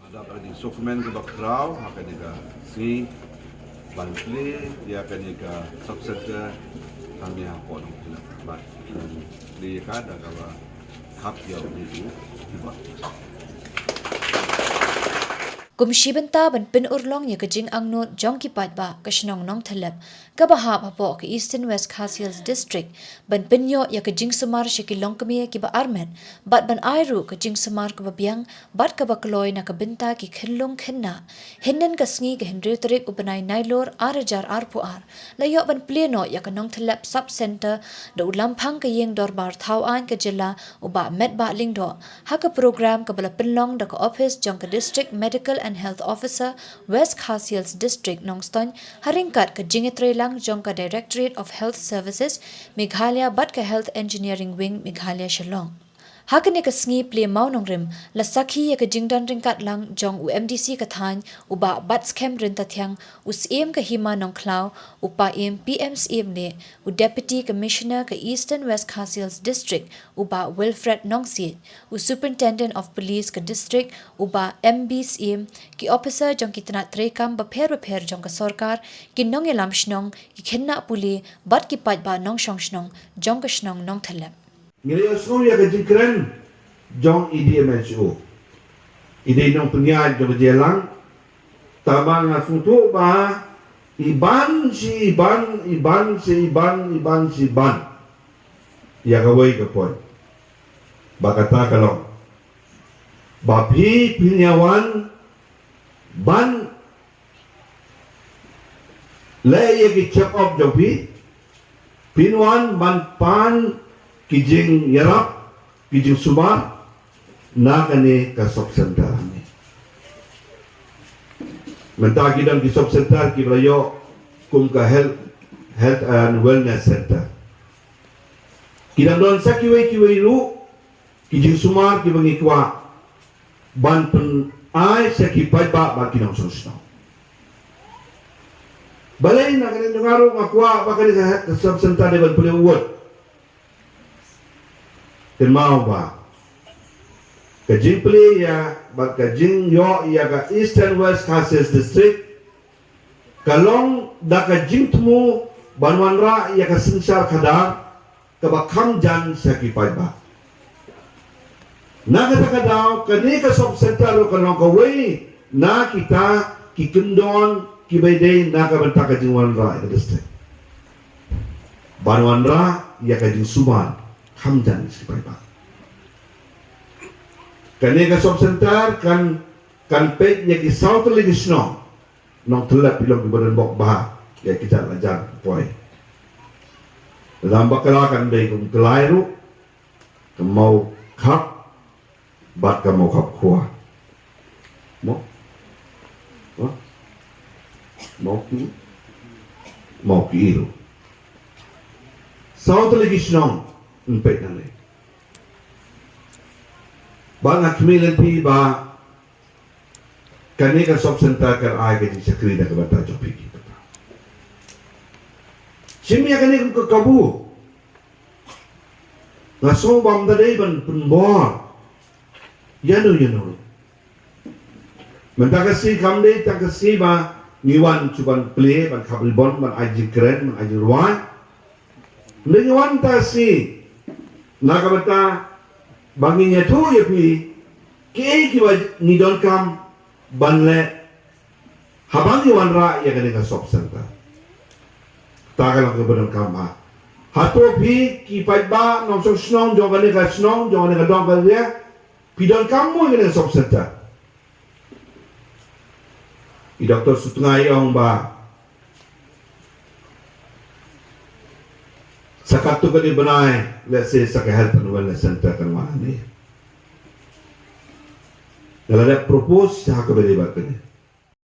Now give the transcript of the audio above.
Ada lagi dokumen ke bakrau akan juga si Plie dia akan juga subcenter kami apa Nongthyllep bat dia kada kalau hak dia itu tiba. Kumshi benta ban pin urlong ya kajing angno Jong ki ba kashnong Nongthyllep kabahap hapo ke Eastern West Khasiels District ban pinyo ya kajing sumar shikilong kami ki ba armen bat ban airu kajing sumar ka biang bat ka bakloy na kabenta ki khinlong khinna hinnen ka sngi ke henry tarik ubanai nailor arajar arpuar layo ban pleno ya ka Nongthyllep sub center do Lamphang ka yeng dorbar thawan ka Jylla uba met ba lingdo ha ka program ka bala pinlong da ka office Jong ka district medical and Health Officer, West Khasiels District, Nongthyllep, haringkat ke Jingetrelang Jong ka Directorate of Health Services, Meghalaya Bat ka Health Engineering Wing, Meghalaya Shillong. Hakane ka sngi Plie Mawnongrim, la sakhi ya ka jingdan ringkat lang Jong UMDC ka than, uba bat scam rinta thiang, usiem ka hima nongklau, upa im PMCM ne, u Deputy Commissioner ka Eastern West Khasiels District, uba Wilfred Nongthyllep, u Superintendent of Police ka District, uba MBCM, ki Officer Jong ki tanat trekam bapher Jong ka Sorkar, ki nong elam shnong, ki khenna puli, bat ki pat ba nong shong shnong, Jong ka shnong Nongthyllep. Ngeliat semua yang kecil keren, Jong IDMSO. Ide nong pengiat Jong Jelang, tabang asutu bah iban. Ya kawai kapoi. Bakata kalau bapi pinyawan ban leye ki chap up jopi pinwan ban pan kijing yarap, kijing sumar, na kani ka sub center ni. Mentah kidang ki sub center ki belayo kum ka health and wellness center. Kidang don sa kiwai lu, kijing sumar ki bangi kwa ban pen ai sa ki pai ba kidang susno. Balai na kani ngaro ngakwa ba kani ka sub center de ban pule uwat. Dan mau ba kajing Plie ya bat kajing yo ya ka Eastern West Khasiels District kalong da kajing temu banwanra ya ka sinsar kadar ka bakam jan sakipai ba na kata kadaw kani ka sub center lo kalong kawai na kita ki kendon ki baydey na ka banta kajing wanra ya district banwanra ya kajing suman hamdan sipai ba kani ka sub center kan pet ya ki south legisno Nongthyllep pilong ki badan bok bah ya kita ajar poi dalam bakala kan dei kum kelairu kemau kap bat kemau kap kuah mau ki iru south legisno pet nang bang akmilan pi ba kani ka sub center kar ai ke sakri da ka bata jopi ki pata simi kani ka kabu na so bam da dei ban pun bo yanu menta ka si kam dei ta ka si ba niwan chuban Plie ban khabul bon ban aji kren ban aji ruan niwan ta si na ka bata banginya tu ya pi ke ki ba ni don kam banle habangi wanra ya kani ka sub center tagal ka badon kam ha hato pi ki pai ba nong so snong jo kani ka snong jo kani ka dong ka dia pi don kam mo kani sub center I doktor sutungai ong ba sakatu kani benai let's say sa health and wellness center kan mana ni kalau ada propose sa ka beri ba kani